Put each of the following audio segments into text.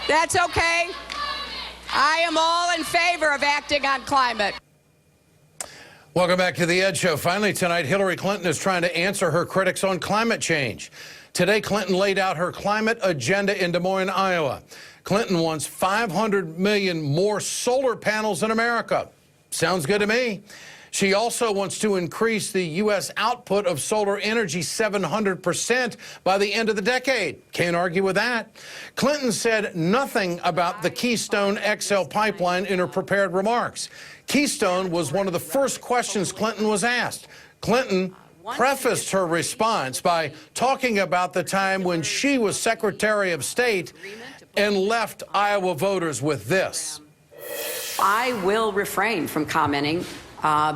That's okay. I am all in favor of acting on climate. Welcome back to The Ed Show. Finally tonight, Hillary Clinton is trying to answer her critics on climate change. Today, Clinton laid out her climate agenda in Des Moines, Iowa. Clinton wants 500 million more solar panels in America. Sounds good to me. She also wants to increase the U.S. output of solar energy 700% by the end of the decade. Can't argue with that. Clinton said nothing about the Keystone XL Pipeline in her prepared remarks. Keystone was one of the first questions Clinton was asked. Clinton prefaced her response by talking about the time when she was Secretary of State and left Iowa voters with this. I will refrain from commenting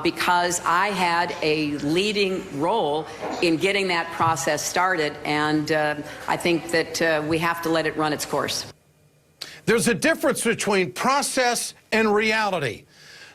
because I had a leading role in getting that process started, and I think that we have to let it run its course. There's a difference between process and reality.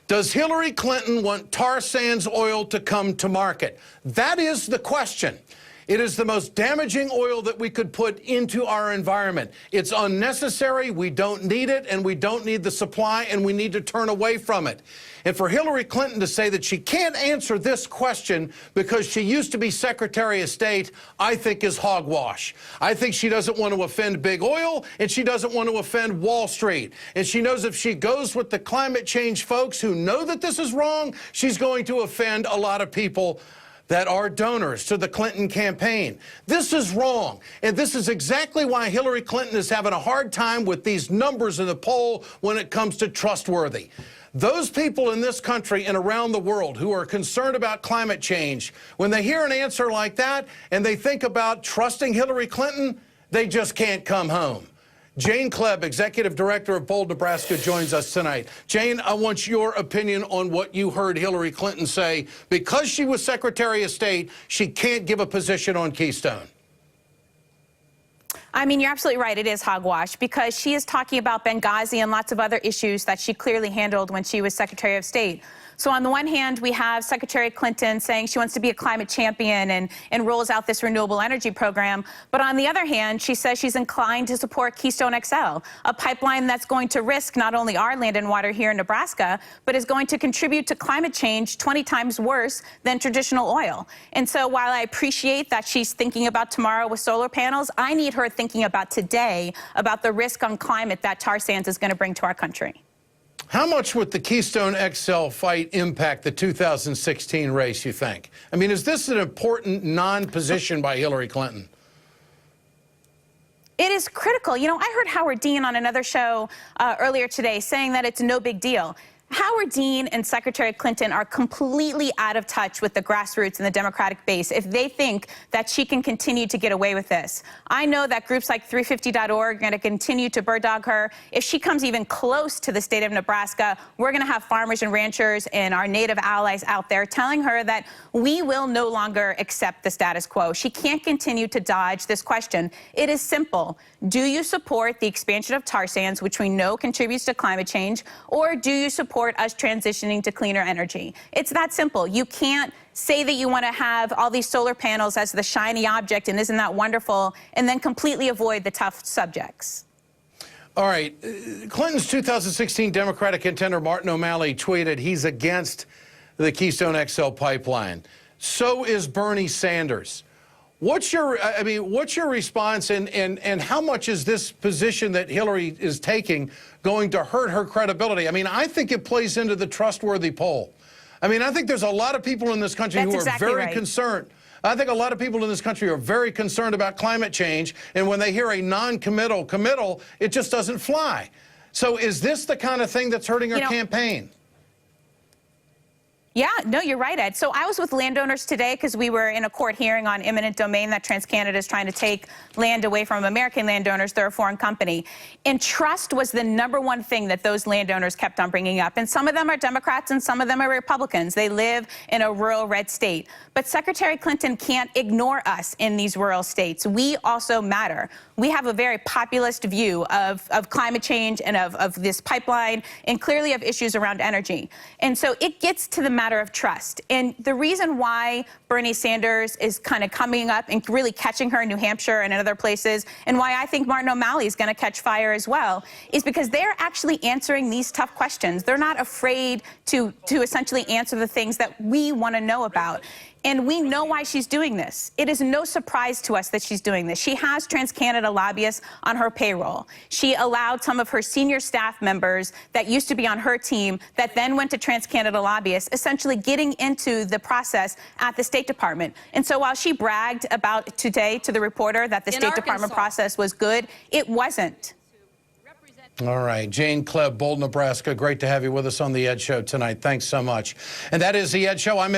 Does Hillary Clinton want tar sands oil to come to market? That is the question. It is the most damaging oil that we could put into our environment. It's unnecessary, we don't need it, and we don't need the supply, and we need to turn away from it. And for Hillary Clinton to say that she can't answer this question because she used to be Secretary of State, I think is hogwash. I think she doesn't want to offend big oil, and she doesn't want to offend Wall Street. And she knows if she goes with the climate change folks who know that this is wrong, she's going to offend a lot of people that are donors to the Clinton campaign. This is wrong, and this is exactly why Hillary Clinton is having a hard time with these numbers in the poll when it comes to trustworthy. Those people in this country and around the world who are concerned about climate change, when they hear an answer like that and they think about trusting Hillary Clinton, they just can't come home. Jane Kleeb, Executive Director of Bold, Nebraska, joins us tonight. Jane, I want your opinion on what you heard Hillary Clinton say. Because she was Secretary of State, she can't give a position on Keystone. I mean, you're absolutely right. It is hogwash because she is talking about Benghazi and lots of other issues that she clearly handled when she was Secretary of State. So on the one hand, we have Secretary Clinton saying she wants to be a climate champion and rolls out this renewable energy program. But on the other hand, she says she's inclined to support Keystone XL, a pipeline that's going to risk not only our land and water here in Nebraska, but is going to contribute to climate change 20 times worse than traditional oil. And so while I appreciate that she's thinking about tomorrow with solar panels, I need her thinking about today about the risk on climate that tar sands is going to bring to our country. How much would the Keystone XL fight impact the 2016 race, you think? I mean, is this an important non-position by Hillary Clinton? It is critical. You know, I heard Howard Dean on another show earlier today saying that it's no big deal. Howard Dean and Secretary Clinton are completely out of touch with the grassroots and the Democratic base if they think that she can continue to get away with this. I know that groups like 350.org are going to continue to bird dog her. If she comes even close to the state of Nebraska, we're going to have farmers and ranchers and our native allies out there telling her that we will no longer accept the status quo. She can't continue to dodge this question. It is simple. Do you support the expansion of tar sands, which we know contributes to climate change, or do you support us transitioning to cleaner energy? It's that simple. You can't say that you want to have all these solar panels as the shiny object and isn't that wonderful, and then completely avoid the tough subjects. All right. Clinton's 2016 Democratic contender Martin O'Malley tweeted he's against the Keystone XL pipeline. So is Bernie Sanders. What's your response, and how much is this position that Hillary is taking going to hurt her credibility? I mean, I think it plays into the trustworthy poll. I mean, I think there's a lot of people in this country who are very concerned. I think a lot of people in this country are very concerned about climate change, and when they hear a non-committal committal, it just doesn't fly. So is this the kind of thing that's hurting her campaign? Yeah, no, you're right, Ed. So I was with landowners today because we were in a court hearing on eminent domain that TransCanada is trying to take land away from American landowners. They're a foreign company. And trust was the #1 thing that those landowners kept on bringing up. And some of them are Democrats and some of them are Republicans. They live in a rural red state. But Secretary Clinton can't ignore us in these rural states. We also matter. We have a very populist view of climate change and of this pipeline and clearly of issues around energy. And so it gets to the matter matter of trust. And the reason why Bernie Sanders is kind of coming up and really catching her in New Hampshire and in other places, and why I think Martin O'Malley is going to catch fire as well, is because they're actually answering these tough questions. They're not afraid to essentially answer the things that we want to know about. And we know why she's doing this. It is no surprise to us that she's doing this. She has TransCanada lobbyists on her payroll. She allowed some of her senior staff members that used to be on her team that then went to TransCanada lobbyists, essentially getting into the process at the State Department. And so while she bragged about today to the reporter that the State Department process was good, it wasn't. All right, Jane Kleeb, Bold, Nebraska. Great to have you with us on The Ed Show tonight. Thanks so much. And that is The Ed Show. I'm